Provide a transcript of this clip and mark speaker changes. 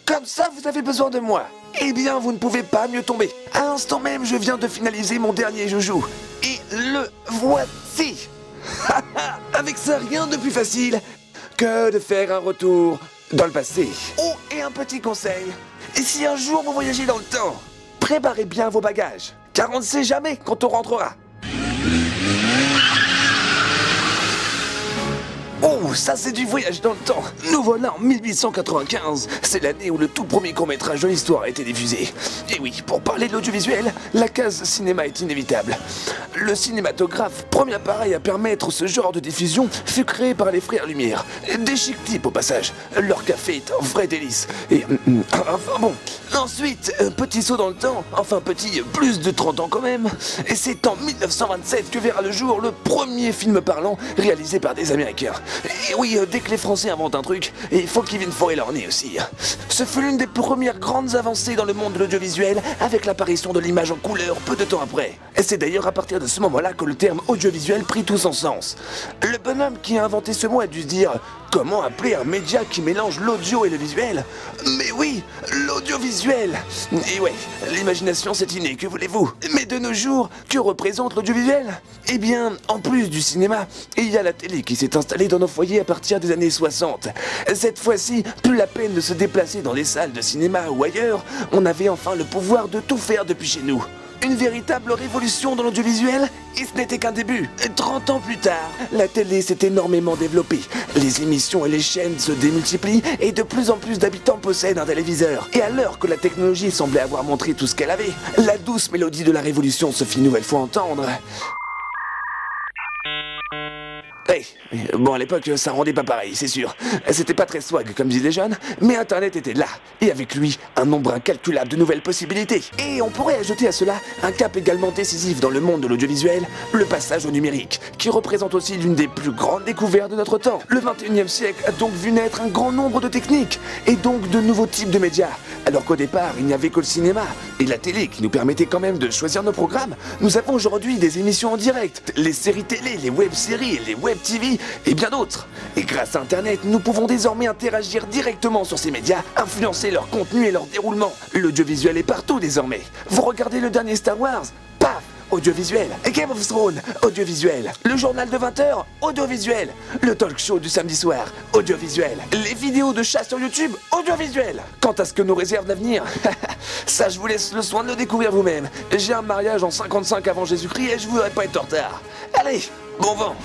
Speaker 1: Comme ça, vous avez besoin de moi. Eh bien, vous ne pouvez pas mieux tomber. À l'instant même, je viens de finaliser mon dernier joujou. Et le voici. Avec ça, rien de plus facile que de faire un retour dans le passé. Oh, et un petit conseil. Et si un jour vous voyagez dans le temps, préparez bien vos bagages, car on ne sait jamais quand on rentrera. Oh, ça c'est du voyage dans le temps. Nous voilà en 1895. C'est l'année où le tout premier court-métrage de l'histoire a été diffusé. Et oui, pour parler de l'audiovisuel, la case cinéma est inévitable. Le cinématographe, premier appareil à permettre ce genre de diffusion, fut créé par les frères Lumière. Des chics types au passage. Leur café est un vrai délice. Et enfin bon. Ensuite, petit saut dans le temps, enfin petit, plus de 30 ans quand même. Et c'est en 1927 que verra le jour le premier film parlant réalisé par des Américains. Et oui, dès que les Français inventent un truc, il faut qu'ils viennent forer leur nez aussi. Ce fut l'une des premières grandes avancées dans le monde de l'audiovisuel, avec l'apparition de l'image en couleur peu de temps après. Et c'est d'ailleurs à partir de ce moment-là que le terme audiovisuel prit tout son sens. Le bonhomme qui a inventé ce mot a dû se dire « Comment appeler un média qui mélange l'audio et le visuel ?» Mais oui, l'audiovisuel. Et ouais, l'imagination c'est inné, que voulez-vous? Mais de nos jours, que représente l'audiovisuel? Eh bien, en plus du cinéma, il y a la télé qui s'est installée dans nos foyers à partir des années 60. Cette fois-ci, plus la peine de se déplacer dans les salles de cinéma ou ailleurs, on avait enfin le pouvoir de tout faire depuis chez nous. Une véritable révolution dans l'audiovisuel, et ce n'était qu'un début. 30 ans plus tard, la télé s'est énormément développée. Les émissions et les chaînes se démultiplient et de plus en plus d'habitants possèdent un téléviseur. Et à l'heure que la technologie semblait avoir montré tout ce qu'elle avait, la douce mélodie de la révolution se fit une nouvelle fois entendre. Hey, bon à l'époque ça rendait pas pareil, c'est sûr. C'était pas très swag comme disent les jeunes, mais internet était là, et avec lui, un nombre incalculable de nouvelles possibilités. Et on pourrait ajouter à cela un cap également décisif dans le monde de l'audiovisuel, le passage au numérique, qui représente aussi l'une des plus grandes découvertes de notre temps. Le 21e siècle a donc vu naître un grand nombre de techniques, et donc de nouveaux types de médias. Alors qu'au départ, il n'y avait que le cinéma, et la télé qui nous permettait quand même de choisir nos programmes, nous avons aujourd'hui des émissions en direct, les séries télé, les web-séries, les web TV et bien d'autres. Et grâce à Internet, nous pouvons désormais interagir directement sur ces médias, influencer leur contenu et leur déroulement. L'audiovisuel est partout désormais. Vous regardez le dernier Star Wars, paf, audiovisuel. Game of Thrones, audiovisuel. Le journal de 20h, audiovisuel. Le talk show du samedi soir, audiovisuel. Les vidéos de chat sur YouTube, audiovisuel. Quant à ce que nous réserve l'avenir, ça je vous laisse le soin de le découvrir vous-même. J'ai un mariage en 55 avant Jésus-Christ et je voudrais pas être en retard. Allez, bon vent.